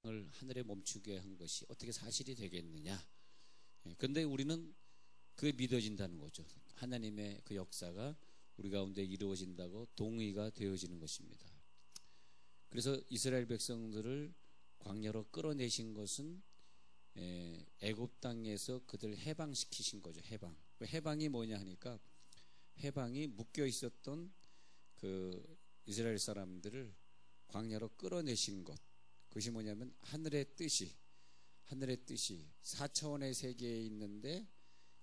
을 하늘에 멈추게 한 것이 어떻게 사실이 되겠느냐. 그런데 우리는 그게 믿어진다는 거죠. 하나님의 그 역사가 우리 가운데 이루어진다고 동의가 되어지는 것입니다. 그래서 이스라엘 백성들을 광야로 끌어내신 것은 애굽 땅에서 그들 해방시키신 거죠. 해방이 뭐냐 하니까, 해방이 묶여 있었던 그 이스라엘 사람들을 광야로 끌어내신 것, 그것이 뭐냐면 하늘의 뜻이 4차원의 세계에 있는데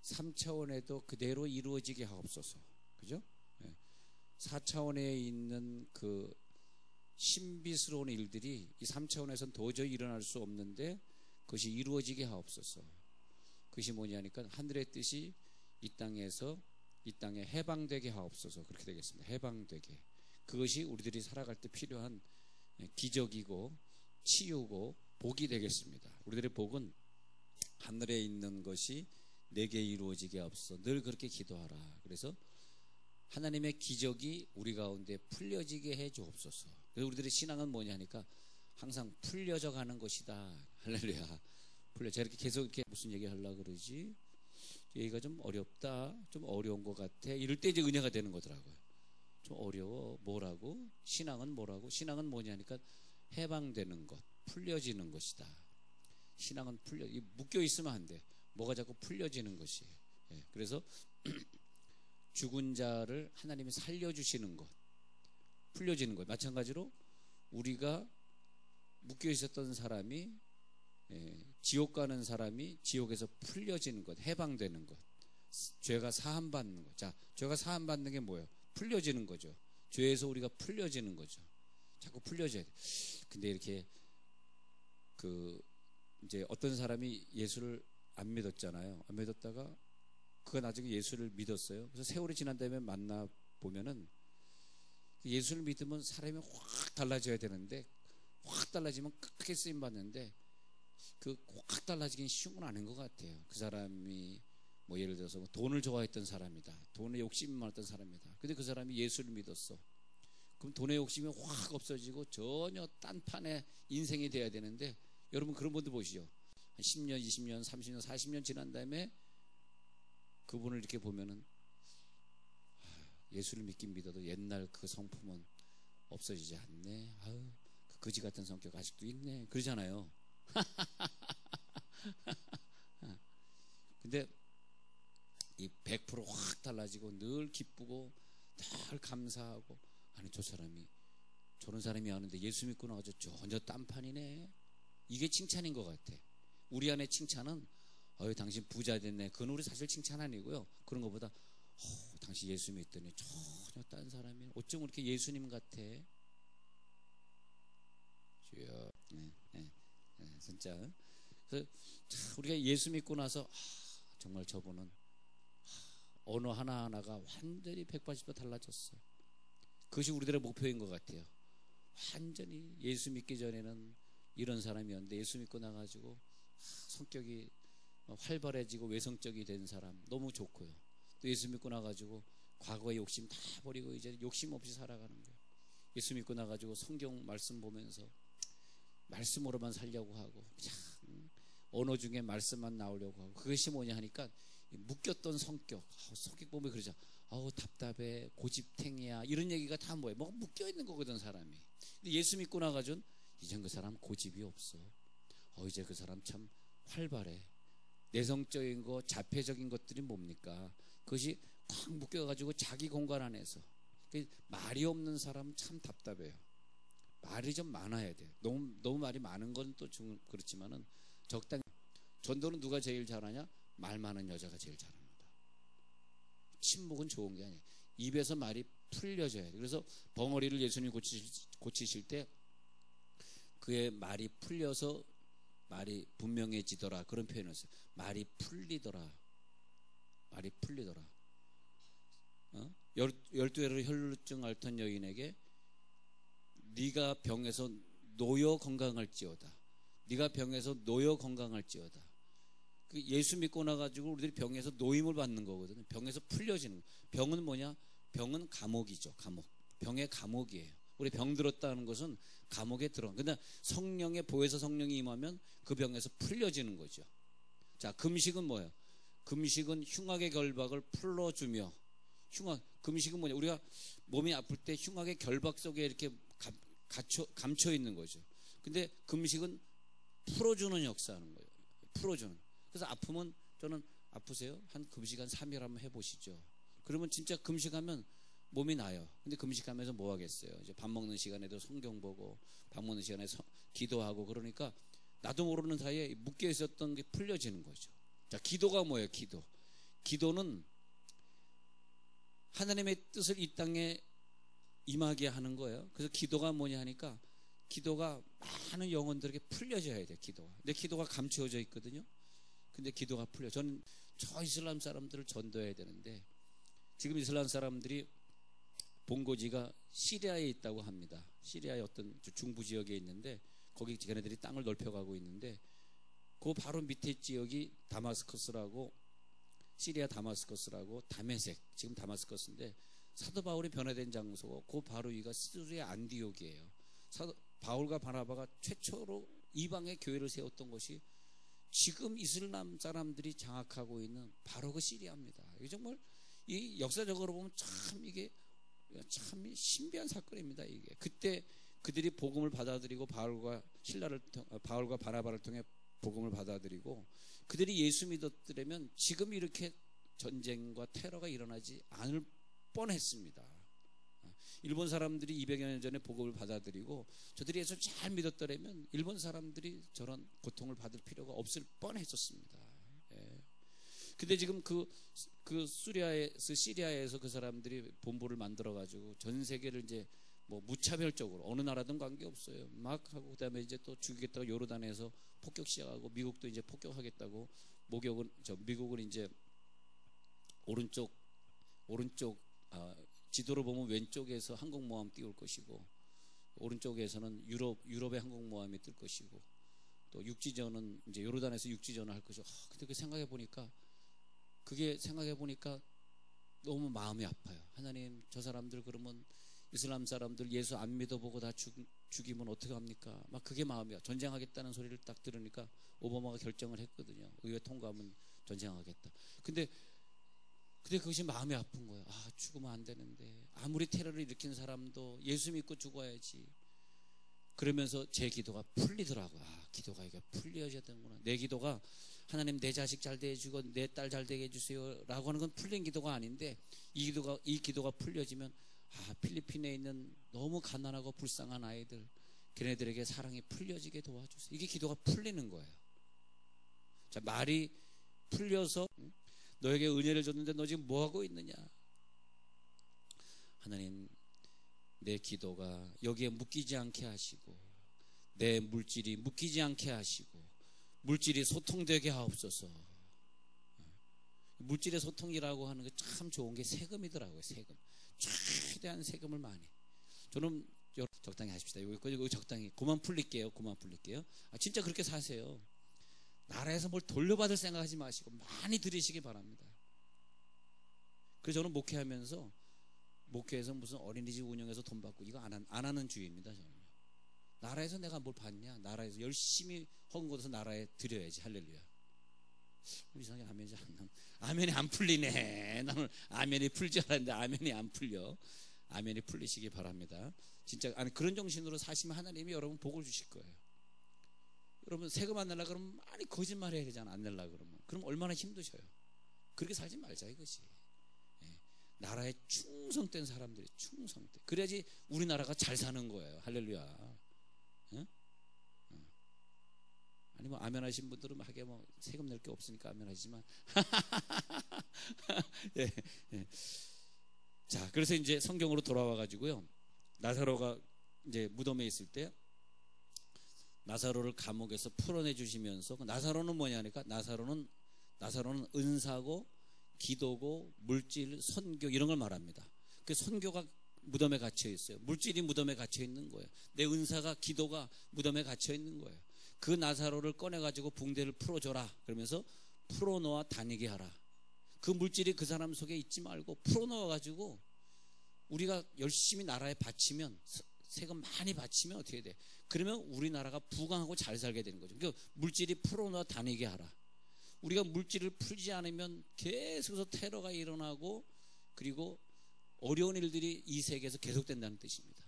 3차원에도 그대로 이루어지게 하옵소서. 그죠? 4차원에 있는 그 신비스러운 일들이 이 3차원에서는 도저히 일어날 수 없는데 그것이 이루어지게 하옵소서. 그것이 뭐냐니까 하늘의 뜻이 이 땅에 해방되게 하옵소서. 그렇게 되겠습니다. 해방되게. 그것이 우리들이 살아갈 때 필요한 기적이고 치유고 복이 되겠습니다. 우리들의 복은 하늘에 있는 것이 내게 이루어지게 하옵소서. 늘 그렇게 기도하라. 그래서 하나님의 기적이 우리 가운데 풀려지게 해 주옵소서. 그래서 우리들의 신앙은 뭐냐 하니까 항상 풀려져 가는 것이다. 할렐루야. 제가 이렇게 계속 이렇게 무슨 얘기 하려고 그러지? 얘기가 좀 어렵다. 좀 어려운 것 같아. 이럴 때 이제 은혜가 되는 거더라고요. 좀 어려워. 뭐라고? 신앙은 뭐라고? 신앙은 뭐냐니까 해방되는 것, 풀려지는 것이다. 신앙은 묶여 있으면 안 돼. 뭐가 자꾸 풀려지는 것이에요. 그래서 죽은 자를 하나님이 살려주시는 것, 풀려지는 것. 마찬가지로 우리가 묶여 있었던 사람이, 지옥 가는 사람이 지옥에서 풀려지는 것, 해방되는 것, 죄가 사함받는 것. 자, 죄가 사함받는 게 뭐예요? 풀려지는 거죠. 죄에서 우리가 풀려지는 거죠. 자꾸 풀려져야 돼. 근데 이렇게 이제 어떤 사람이 예수를 안 믿었잖아요. 안 믿었다가 그가 나중에 예수를 믿었어요. 그래서 세월이 지난 다음에 만나 보면은 예수를 믿으면 사람이 확 달라져야 되는데, 확 달라지면 크게 쓰임 받는데 그 확 달라지긴 쉬운 건 아닌 것 같아요. 그 사람이 뭐 예를 들어서 돈을 좋아했던 사람이다. 돈에 욕심이 많았던 사람이다. 근데 그 사람이 예수를 믿었어. 그럼 돈의 욕심이 확 없어지고 전혀 딴판의 인생이 돼야 되는데, 여러분 그런 분들 보시죠. 한 10년, 20년, 30년, 40년 지난 다음에 그분을 이렇게 보면은 예수를 믿긴 믿어도 옛날 그 성품은 없어지지 않네. 아유, 그 거지 같은 성격 아직도 있네. 그러잖아요. 근데 이 100% 확 달라지고 늘 기쁘고 늘 감사하고, 아니 저런 사람이 아는데 예수 믿고 나가지고 전혀 딴판이네. 이게 칭찬인 것 같아. 우리 안에 칭찬은 당신 부자 됐네. 그건 우리 사실 칭찬 아니고요. 그런 것보다 당신 예수 믿더니 전혀 딴 사람이 어쩜 그렇게 예수님 같아. 주여. 진짜. 그래서 우리가 예수 믿고 나서 정말 저분은 언어 하나하나가 완전히 180도 달라졌어요. 그것이 우리들의 목표인 것 같아요. 완전히 예수 믿기 전에는 이런 사람이었는데 예수 믿고 나가지고 성격이 활발해지고 외성적이 된 사람 너무 좋고요. 또 예수 믿고 나가지고 과거의 욕심 다 버리고 이제 욕심 없이 살아가는 거예요. 예수 믿고 나가지고 성경 말씀 보면서 말씀으로만 살려고 하고, 언어 중에 말씀만 나오려고 하고. 그것이 뭐냐 하니까 묶였던 성격 보면 그러죠. 답답해, 고집탱이야, 이런 얘기가 다 뭐예요? 뭐가 묶여있는 거거든, 사람이. 근데 예수 믿고 나가준 이젠 그 사람 고집이 없어. 이제 그 사람 참 활발해. 내성적인 거, 자폐적인 것들이 뭡니까? 그것이 꽉 묶여가지고 자기 공간 안에서. 말이 없는 사람은 참 답답해요. 말이 좀 많아야 돼요. 너무 말이 많은 건 또 그렇지만은 적당히. 전도는 누가 제일 잘하냐? 말 많은 여자가 제일 잘합니다. 침묵은 좋은 게 아니에요. 입에서 말이 풀려져야 돼요. 그래서 벙어리를 예수님이 고치실 때 그의 말이 풀려서 말이 분명해지더라, 그런 표현을 했어요. 말이 풀리더라. 12애로 혈루증 앓던 여인에게 네가 병에서 놓여 건강할지어다. 예수 믿고 나가지고 우리들이 병에서 노임을 받는 거거든요. 병에서 풀려지는 거. 병은 뭐냐? 병은 감옥이죠. 병의 감옥이에요. 우리 병 들었다는 것은 감옥에 들어간. 근데 성령의 보혜사 성령이 임하면 그 병에서 풀려지는 거죠. 자, 금식은 뭐예요? 금식은 흉악의 결박을 풀어주며, 금식은 뭐냐? 우리가 몸이 아플 때 흉악의 결박 속에 이렇게 감춰 있는 거죠. 근데 금식은 풀어주는 역사하는 거예요. 풀어주는. 그래서 아프면, 저는 아프세요? 한 금식 한 3일 한번 해보시죠. 그러면 진짜 금식하면 몸이 나요. 근데 금식하면서 뭐 하겠어요? 이제 밥 먹는 시간에도 성경 보고, 밥 먹는 시간에 기도하고, 그러니까 나도 모르는 사이에 묶여 있었던 게 풀려지는 거죠. 자, 기도가 뭐예요? 기도는 하나님의 뜻을 이 땅에 임하게 하는 거예요. 그래서 기도가 뭐냐 하니까, 기도가 많은 영혼들에게 풀려져야 돼요. 기도가. 근데 기도가 감추어져 있거든요. 근데 기도가 풀려. 저는 저 이슬람 사람들을 전도해야 되는데, 지금 이슬람 사람들이 본고지가 시리아에 있다고 합니다. 시리아의 어떤 중부 지역에 있는데, 거기 걔네들이 땅을 넓혀가고 있는데, 그 바로 밑에 지역이 다마스커스라고, 시리아 다마스커스라고, 다메섹, 지금 다마스커스인데, 사도 바울이 변화된 장소고, 그 바로 위가 시리아 안디옥이에요. 바울과 바나바가 최초로 이방의 교회를 세웠던 것이 지금 이슬람 사람들이 장악하고 있는 바로 그 시리아입니다. 이게 정말 이 역사적으로 보면 참 이게 참 신비한 사건입니다. 이게 그때 그들이 복음을 받아들이고 바울과 바나바를 통해 복음을 받아들이고 그들이 예수 믿었더라면 지금 이렇게 전쟁과 테러가 일어나지 않을 뻔했습니다. 일본 사람들이 200여 년 전에 복음을 받아들이고 저들이 예수 잘 믿었더라면 일본 사람들이 저런 고통을 받을 필요가 없을 뻔했었습니다. 예. 근데 지금 시리아에서 그 사람들이 본부를 만들어 가지고 전 세계를 이제 뭐 무차별적으로 어느 나라든 관계없어요. 막 하고 그다음에 이제 또 죽이겠다고 요르단에서 폭격 시작하고 미국도 이제 폭격하겠다고 미국은 이제 오른쪽 지도로 보면 왼쪽에서 항공모함 띄울 것이고 오른쪽에서는 유럽의 항공모함이 뜰 것이고 또 육지전은 이제 요르단에서 육지전을 할 것이고 근데 그게 생각해 보니까 너무 마음이 아파요. 하나님, 저 사람들 그러면 이슬람 사람들 예수 안 믿어보고 다 죽이면 어떻게 합니까? 막 그게 마음이야. 전쟁하겠다는 소리를 딱 들으니까 오바마가 결정을 했거든요. 의회 통과하면 전쟁하겠다. 근데 그것이 마음이 아픈 거예요. 죽으면 안 되는데 아무리 테러를 일으킨 사람도 예수 믿고 죽어야지. 그러면서 제 기도가 풀리더라고요. 기도가 이게 풀려야 되는구나. 내 기도가 하나님 내 자식 잘 되게 해주고 내 딸 잘 되게 해주세요 라고 하는 건 풀린 기도가 아닌데 이 기도가 풀려지면 필리핀에 있는 너무 가난하고 불쌍한 아이들 걔네들에게 사랑이 풀려지게 도와주세요. 이게 기도가 풀리는 거예요. 자, 말이 풀려서 너에게 은혜를 줬는데 너 지금 뭐 하고 있느냐? 하나님, 내 기도가 여기에 묶이지 않게 하시고 내 물질이 묶이지 않게 하시고 물질이 소통되게 하옵소서. 물질의 소통이라고 하는 게 참 좋은 게 세금이더라고요. 세금. 최대한 세금을 많이. 저는 적당히 하십시다. 이거 적당히. 그만 풀릴게요. 진짜 그렇게 사세요. 나라에서 뭘 돌려받을 생각하지 마시고 많이 드리시기 바랍니다. 그래서 저는 목회에서 무슨 어린이집 운영해서 돈 받고 이거 안 하는 주의입니다. 저는. 나라에서 내가 뭘 받냐? 나라에서 열심히 헌 것에서 나라에 드려야지. 할렐루야. 이상하게 아멘이 안 풀리네. 나는 아멘이 풀 줄 알았는데 아멘이 안 풀려. 아멘이 풀리시기 바랍니다. 진짜 그런 정신으로 사시면 하나님이 여러분 복을 주실 거예요. 여러분 세금 안 내려고 그러면 많이 거짓말해야 되잖아. 안 내려고 그러면. 그럼 얼마나 힘드셔요. 그렇게 살지 말자 이것이. 나라에 충성된 사람들이 충성돼. 그래야지 우리나라가 잘 사는 거예요. 할렐루야. 아니 뭐 아멘 하신 분들은 하게 뭐 세금 낼 게 없으니까 아멘 하시지만 예. 자, 그래서 이제 성경으로 돌아와 가지고요. 나사로가 이제 무덤에 있을 때 나사로를 감옥에서 풀어내 주시면서 나사로는 뭐냐니까 나사로는 은사고 기도고 물질, 선교 이런 걸 말합니다. 그 선교가 무덤에 갇혀 있어요. 물질이 무덤에 갇혀 있는 거예요. 내 은사가 기도가 무덤에 갇혀 있는 거예요. 그 나사로를 꺼내가지고 붕대를 풀어줘라. 그러면서 풀어놓아 다니게 하라. 그 물질이 그 사람 속에 있지 말고 풀어놓아가지고 우리가 열심히 나라에 바치면 세금 많이 바치면 어떻게 돼? 그러면 우리나라가 부강하고 잘 살게 되는 거죠. 그러니까 물질이 풀어놔 다니게 하라. 우리가 물질을 풀지 않으면 계속해서 테러가 일어나고 그리고 어려운 일들이 이 세계에서 계속된다는 뜻입니다.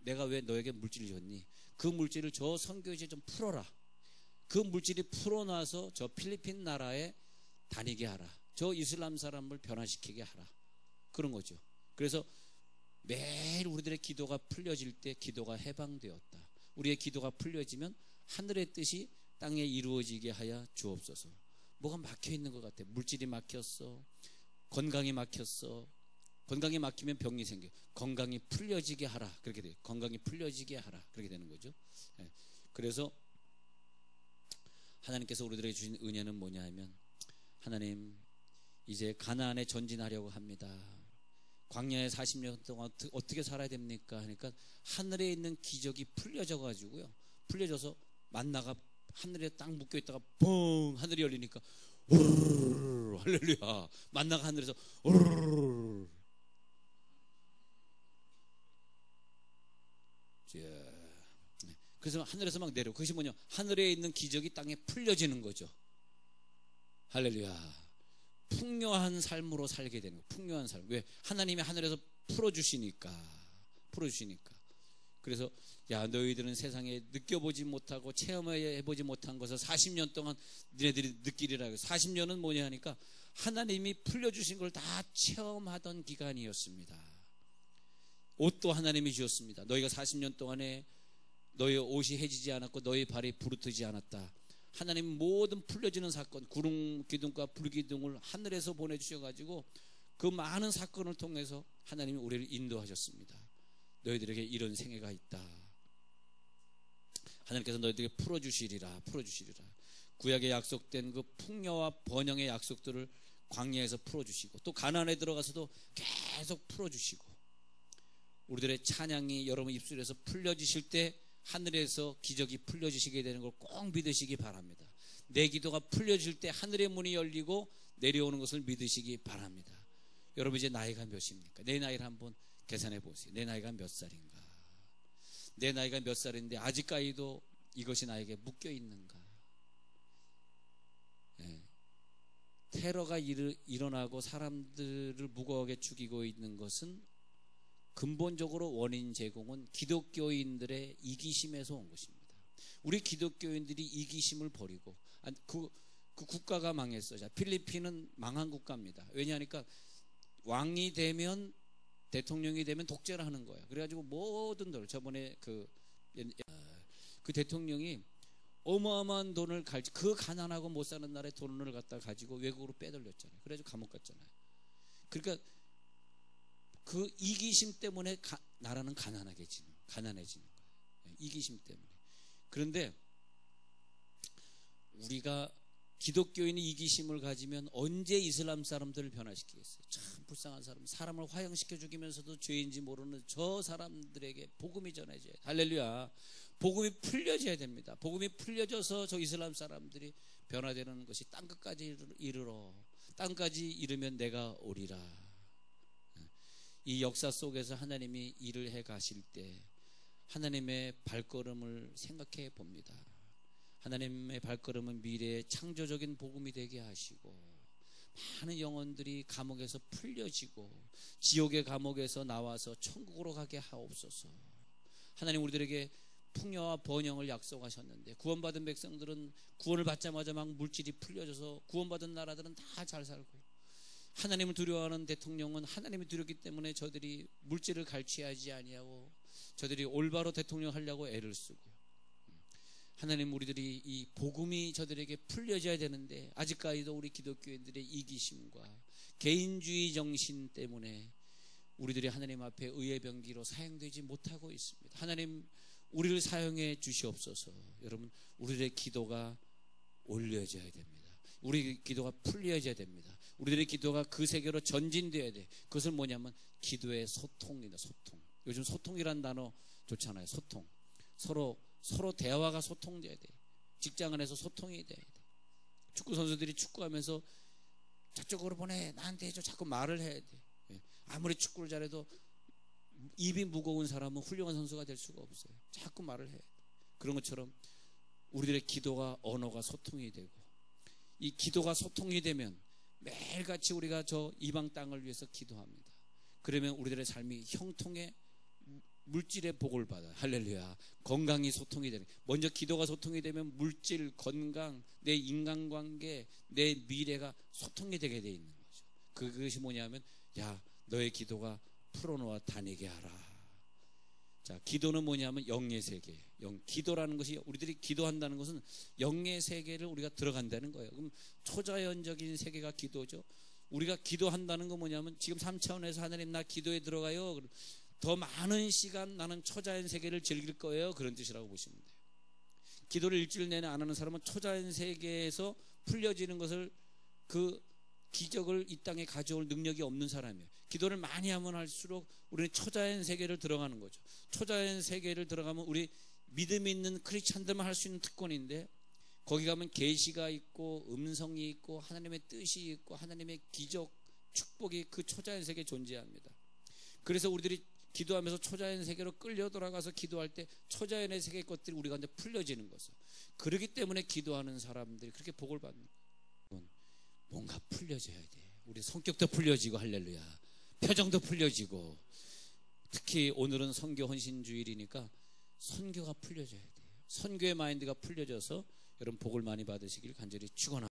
내가 왜 너에게 물질을 줬니? 그 물질을 저 선교지에 좀 풀어라. 그 물질이 풀어놔서 저 필리핀 나라에 다니게 하라. 저 이슬람 사람을 변화시키게 하라. 그런 거죠. 그래서 매일 우리들의 기도가 풀려질 때 기도가 해방되었다. 우리의 기도가 풀려지면 하늘의 뜻이 땅에 이루어지게 하여 주옵소서. 뭐가 막혀 있는 것 같아. 물질이 막혔어. 건강이 막혔어. 건강이 막히면 병이 생겨. 건강이 풀려지게 하라. 그렇게 돼요. 건강이 풀려지게 하라. 그렇게 되는 거죠. 그래서 하나님께서 우리들에게 주신 은혜는 뭐냐 하면, 하나님 이제 가나안에 전진하려고 합니다. 광야에 40년 동안 어떻게 살아야 됩니까? 하니까 하늘에 있는 기적이 풀려져 가지고요. 풀려져서 만나가 하늘에 딱 묶여 있다가 뻥 하늘이 열리니까 오르르 할렐루야. 만나가 하늘에서 오르르. 그래서 하늘에서 막 내려. 그것이 뭐냐? 하늘에 있는 기적이 땅에 풀려지는 거죠. 할렐루야. 풍요한 삶으로 살게 되는 거예요. 풍요한 삶. 왜? 하나님이 하늘에서 풀어주시니까. 그래서 야, 너희들은 세상에 느껴보지 못하고 체험해보지 못한 것을 40년 동안 너희들이 느끼리라. 40년은 뭐냐 하니까 하나님이 풀려주신 걸 다 체험하던 기간이었습니다. 옷도 하나님이 주었습니다. 너희가 40년 동안에 너희 옷이 해지지 않았고 너희 발이 부르트지 않았다. 하나님 모든 풀려지는 사건, 구름 기둥과 불 기둥을 하늘에서 보내주셔가지고 그 많은 사건을 통해서 하나님이 우리를 인도하셨습니다. 너희들에게 이런 생애가 있다. 하나님께서 너희들에게 풀어주시리라. 구약에 약속된 그 풍요와 번영의 약속들을 광야에서 풀어주시고 또 가나안에 들어가서도 계속 풀어주시고, 우리들의 찬양이 여러분 입술에서 풀려지실 때 하늘에서 기적이 풀려지시게 되는 걸 꼭 믿으시기 바랍니다. 내 기도가 풀려질 때 하늘의 문이 열리고 내려오는 것을 믿으시기 바랍니다. 여러분 이제 나이가 몇입니까? 내 나이를 한번 계산해 보세요. 내 나이가 몇 살인가? 내 나이가 몇 살인데 아직까지도 이것이 나에게 묶여 있는가? 테러가 일어나고 사람들을 무고하게 죽이고 있는 것은 근본적으로 원인 제공은 기독교인들의 이기심에서 온 것입니다. 우리 기독교인들이 이기심을 버리고 그 국가가 망했어요. 자, 필리핀은 망한 국가입니다. 왜냐하니까 왕이 되면 대통령이 되면 독재를 하는 거예요. 그래가지고 모든 돈, 저번에 그 대통령이 어마어마한 돈을 그 가난하고 못 사는 나라에 돈을 갖다 가지고 외국으로 빼돌렸잖아요. 그래가지고 감옥 갔잖아요. 그러니까 그 이기심 때문에 나라는 가난해지는 거예요. 이기심 때문에. 그런데 우리가 기독교인이 이기심을 가지면 언제 이슬람 사람들을 변화시키겠어요? 참 불쌍한 사람을 화형시켜 죽이면서도 죄인지 모르는 저 사람들에게 복음이 전해져야 돼요. 할렐루야. 복음이 풀려져야 됩니다. 복음이 풀려져서 저 이슬람 사람들이 변화되는 것이 땅끝까지 이르러, 땅까지 이르면 내가 오리라. 이 역사 속에서 하나님이 일을 해 가실 때 하나님의 발걸음을 생각해 봅니다. 하나님의 발걸음은 미래의 창조적인 복음이 되게 하시고 많은 영혼들이 감옥에서 풀려지고 지옥의 감옥에서 나와서 천국으로 가게 하옵소서. 하나님 우리들에게 풍요와 번영을 약속하셨는데 구원받은 백성들은 구원을 받자마자 막 물질이 풀려져서 구원받은 나라들은 다 잘 살고, 하나님을 두려워하는 대통령은 하나님을 두렵기 때문에 저들이 물질을 갈취하지 아니하고 저들이 올바로 대통령 하려고 애를 쓰고, 하나님 우리들이 이 복음이 저들에게 풀려져야 되는데 아직까지도 우리 기독교인들의 이기심과 개인주의 정신 때문에 우리들이 하나님 앞에 의의 병기로 사용되지 못하고 있습니다. 하나님 우리를 사용해 주시옵소서. 여러분 우리들의 기도가 올려져야 됩니다. 우리 기도가 풀려져야 됩니다. 우리들의 기도가 그 세계로 전진돼야 돼. 그것은 뭐냐면 기도의 소통이다. 소통. 요즘 소통이란 단어 좋잖아요. 소통. 서로 대화가 소통돼야 돼. 직장 안에서 소통이 돼야 돼. 축구 선수들이 축구하면서 저쪽으로 보내, 나한테 해줘, 자꾸 말을 해야 돼. 아무리 축구를 잘해도 입이 무거운 사람은 훌륭한 선수가 될 수가 없어요. 자꾸 말을 해요. 그런 것처럼 우리들의 기도가 언어가 소통이 되고, 이 기도가 소통이 되면 매일같이 우리가 저 이방 땅을 위해서 기도합니다. 그러면 우리들의 삶이 형통의 물질의 복을 받아요. 할렐루야. 건강이 소통이 되는, 먼저 기도가 소통이 되면 물질, 건강, 내 인간관계, 내 미래가 소통이 되게 돼 있는 거죠. 그것이 뭐냐면, 야, 너의 기도가 풀어놓아 다니게 하라. 자, 기도는 뭐냐면 영의 세계. 기도라는 것이, 우리들이 기도한다는 것은 영의 세계를 우리가 들어간다는 거예요. 그럼 초자연적인 세계가 기도죠. 우리가 기도한다는 건 뭐냐면, 지금 3차원에서 하나님 나 기도에 들어가요. 더 많은 시간 나는 초자연 세계를 즐길 거예요. 그런 뜻이라고 보시면 돼요. 기도를 일주일 내내 안 하는 사람은 초자연 세계에서 풀려지는 것을, 그 기적을 이 땅에 가져올 능력이 없는 사람이에요. 기도를 많이 하면 할수록 우리는 초자연 세계를 들어가는 거죠. 초자연 세계를 들어가면 우리 믿음 있는 크리스찬들만 할 수 있는 특권인데, 거기 가면 계시가 있고 음성이 있고 하나님의 뜻이 있고 하나님의 기적, 축복이 그 초자연 세계에 존재합니다. 그래서 우리들이 기도하면서 초자연 세계로 끌려 들어가서 기도할 때 초자연의 세계 것들이 우리 가운데 풀려지는 것을, 그렇기 때문에 기도하는 사람들이 그렇게 복을 받는 거예요. 뭔가 풀려져야 돼. 우리 성격도 풀려지고, 할렐루야, 표정도 풀려지고, 특히 오늘은 선교 헌신주일이니까 선교가 풀려져야 돼요. 선교의 마인드가 풀려져서 여러분 복을 많이 받으시길 간절히 축원합니다.